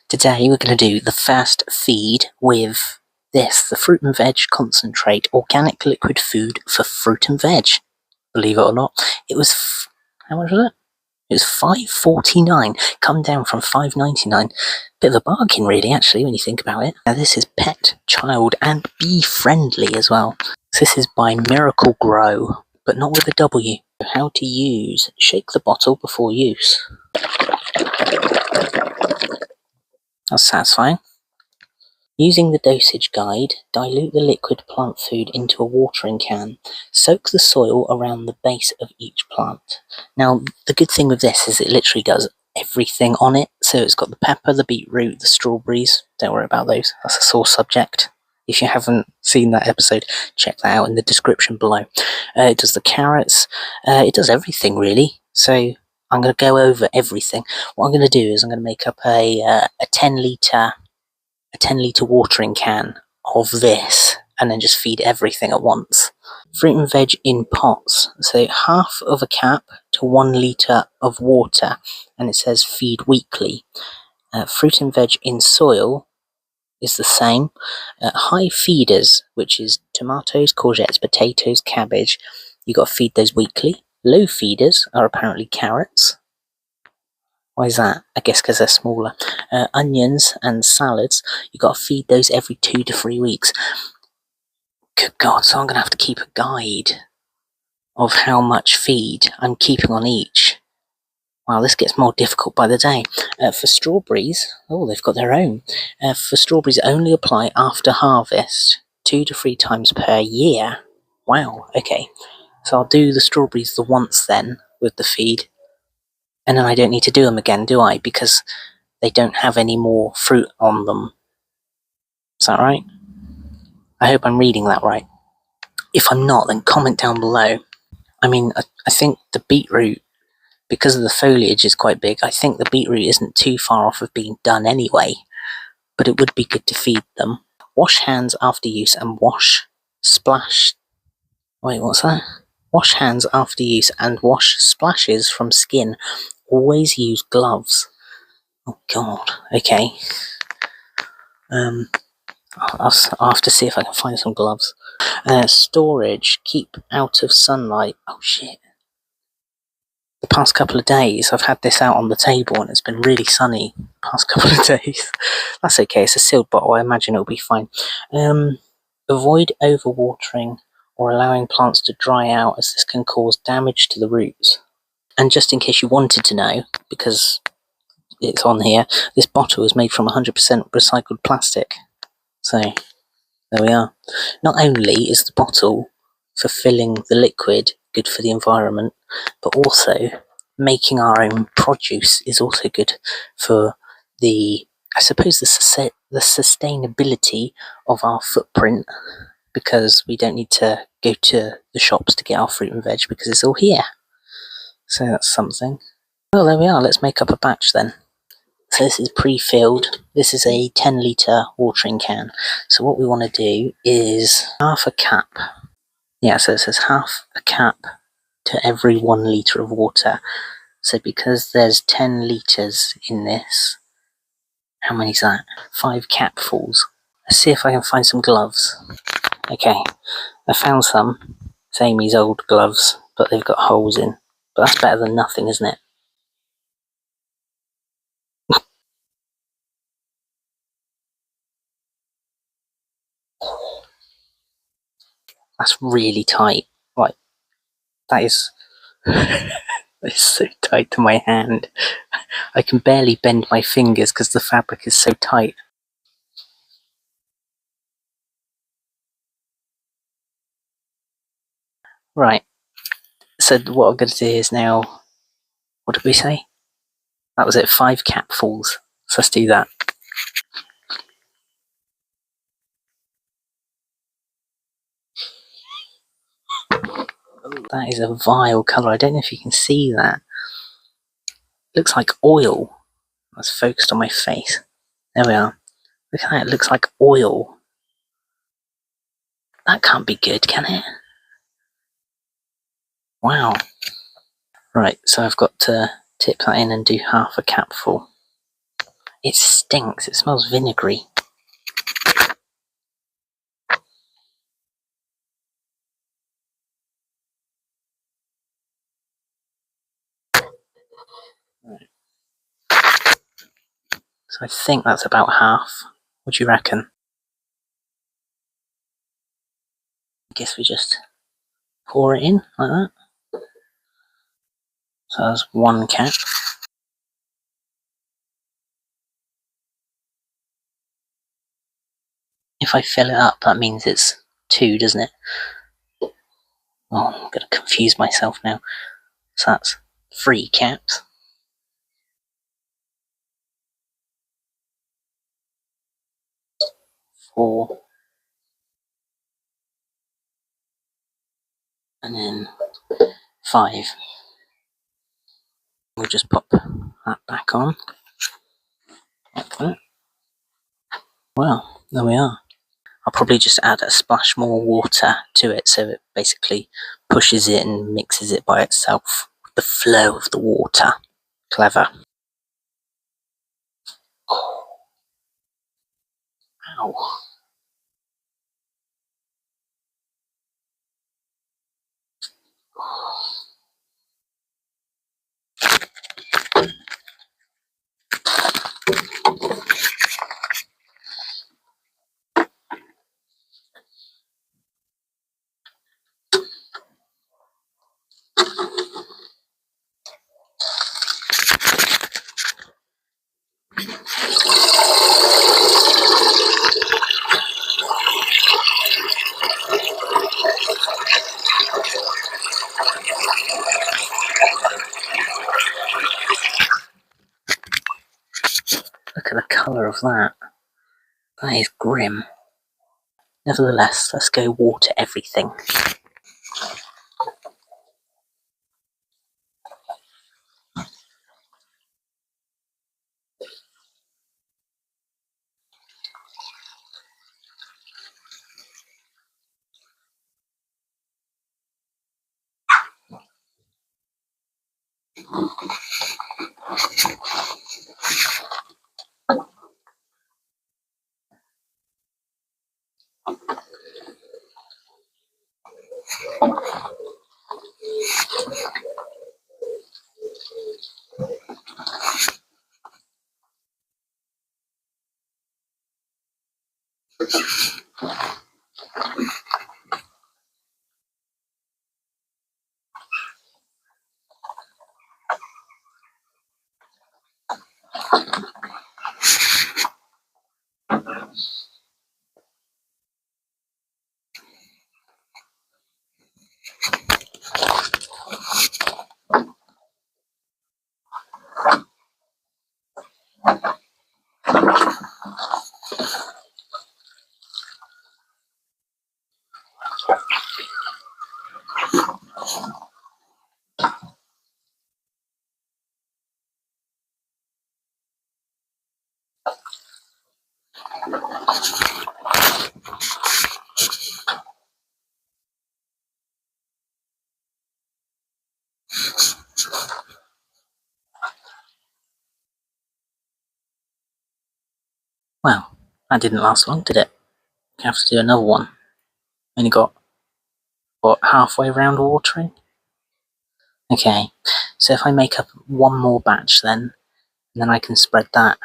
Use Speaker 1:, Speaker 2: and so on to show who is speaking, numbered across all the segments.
Speaker 1: Today we're going to do the first feed with this, the fruit and veg concentrate, organic liquid food for fruit and veg. Believe it or not, it was, how much was it? It was $5.49, come down from $5.99. Bit of a bargain really, actually, when you think about it. Now this is pet, child and bee friendly as well. So this is by Miracle Grow, but not with a W. How to use: shake the bottle before use. That's satisfying. Using the dosage guide, dilute the liquid plant food into a watering can. Soak the soil around the base of each plant. Now, the good thing with this is it literally does everything on it. So it's got the pepper, the beetroot, the strawberries. Don't worry about those. That's a sore subject. If you haven't seen that episode, check that out in the description below. It does the carrots. It does everything, really. So I'm going to go over everything. What I'm going to do is I'm going to make up a 10 litre watering can of this and then just feed everything at once. Fruit and veg in pots, so half of a cap to 1 litre of water, and it says feed weekly. Fruit and veg in soil is the same. High feeders, which is tomatoes, courgettes, potatoes, cabbage, you got to feed those weekly. Low feeders are apparently carrots. Why is that? I guess because they're smaller. Onions and salads, you got to feed those every 2 to 3 weeks. Good God, so I'm going to have to keep a guide of how much feed I'm keeping on each. Wow, this gets more difficult by the day. For strawberries, they've got their own. For strawberries, only apply after harvest, 2 to 3 times per year. Wow, okay. So I'll do the strawberries the once then with the feed. And then I don't need to do them again, do I? Because they don't have any more fruit on them. Is that right? I hope I'm reading that right. If I'm not, then comment down below. I mean, I think the beetroot, because of the foliage is quite big, I think the beetroot isn't too far off of being done anyway. But it would be good to feed them. Wash hands after use and wash hands after use and wash splashes from skin. Always use gloves. Oh God, okay. I'll have to see if I can find some gloves. Storage, keep out of sunlight. Oh shit. The past couple of days I've had this out on the table and it's been really sunny the past couple of days. That's okay, it's a sealed bottle, I imagine it'll be fine. Avoid overwatering or allowing plants to dry out, as this can cause damage to the roots. And just in case you wanted to know, because it's on here, this bottle is made from 100% recycled plastic. So there we are. Not only is the bottle for filling the liquid good for the environment, but also making our own produce is also good for the sustainability of our footprint, because we don't need to go to the shops to get our fruit and veg because it's all here. So that's something. Well, there we are. Let's make up a batch then. So this is pre-filled. This is a 10 litre watering can. So what we want to do is half a cap. Yeah, so it says half a cap to every 1 litre of water. So because there's 10 litres in this, how many is that? 5 capfuls. Let's see if I can find some gloves. Okay, I found some. It's Amy's old gloves, but they've got holes in. But that's better than nothing, isn't it? That's really tight. Right, that is... it's so tight to my hand. I can barely bend my fingers because the fabric is so tight. Right, so what I'm going to do is now... What did we say? That was it, 5 capfuls. So let's do that. That is a vile colour. I don't know if you can see that. It looks like oil. That's focused on my face. There we are. Look at that, it looks like oil. That can't be good, can it? Wow. Right, so I've got to tip that in and do half a capful. It stinks. It smells vinegary. Right. So I think that's about half. What do you reckon? I guess we just pour it in like that. So that's 1 cap. If I fill it up, that means it's 2, doesn't it? Oh, I'm going to confuse myself now. So that's 3 caps. 4. And then 5. We'll just pop that back on. Like that. Well, there we are. I'll probably just add a splash more water to it so it basically pushes it and mixes it by itself. The flow of the water. Clever. Oh, ow. Look at the colour of that. That is grim. Nevertheless, let's go water everything. Well, that didn't last long, did it? We have to do another one. Only got, what, halfway round watering? Okay, so if I make up one more batch then I can spread that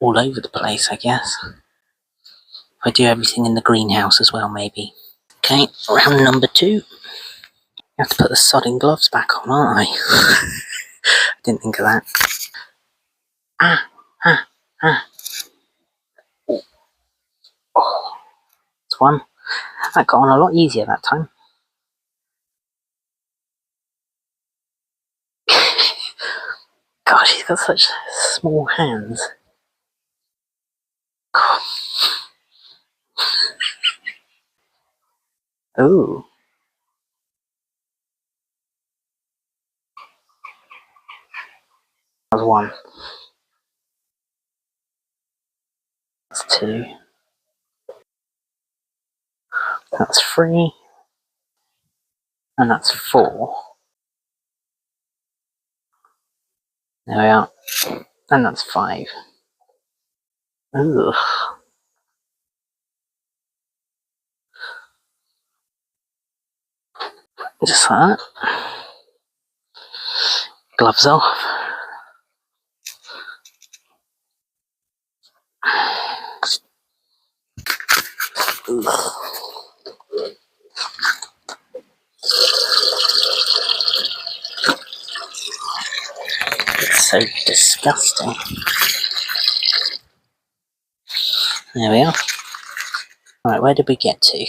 Speaker 1: all over the place, I guess. If I do everything in the greenhouse as well, maybe. Okay, round number 2. You have to put the sodding gloves back on, aren't I? I didn't think of that. Ah, ah, ah. Oh, that's one. That got on a lot easier that time. Gosh, he's got such small hands. Ooh. That's 1. That's 2. That's 3. And that's 4. There we are. And that's 5. Ugh. Just like that. Gloves off. Ugh. It's so disgusting. There we are. Right, where did we get to?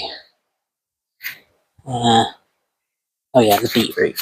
Speaker 1: Oh yeah, the beetroot.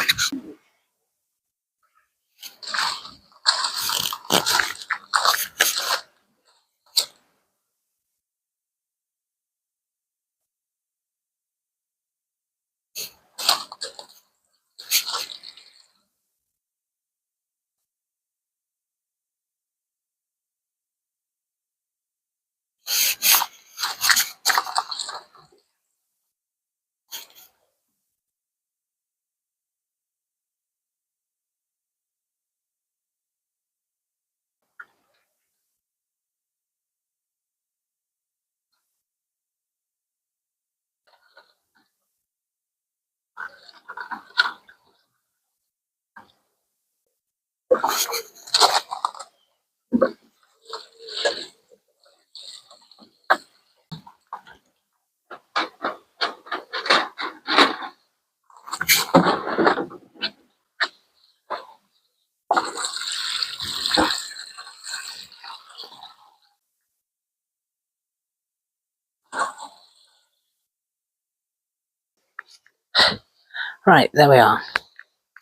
Speaker 1: Right, there we are.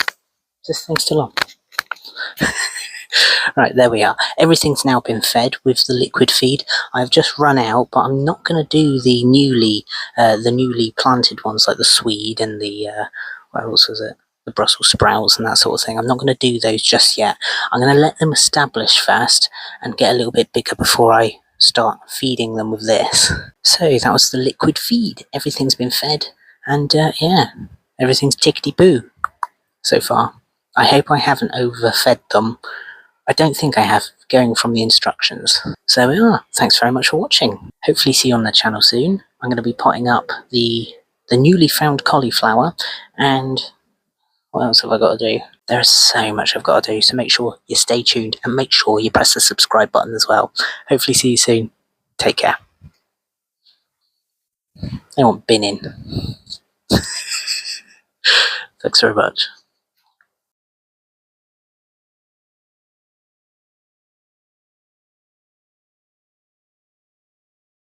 Speaker 1: Is this thing still on? Right, there we are. Everything's now been fed with the liquid feed. I've just run out, but I'm not going to do the newly planted ones like the Swede and the what else was it? The Brussels sprouts and that sort of thing. I'm not going to do those just yet. I'm going to let them establish first and get a little bit bigger before I start feeding them with this. So that was the liquid feed. Everything's been fed, and yeah, everything's tickety-boo so far. I hope I haven't overfed them. I don't think I have, going from the instructions. So there we are. Thanks very much for watching. Hopefully see you on the channel soon. I'm going to be potting up the newly found cauliflower, and what else have I got to do? There's so much I've got to do, so make sure you stay tuned and make sure you press the subscribe button as well. Hopefully see you soon. Take care. I want bin in. Thanks very much.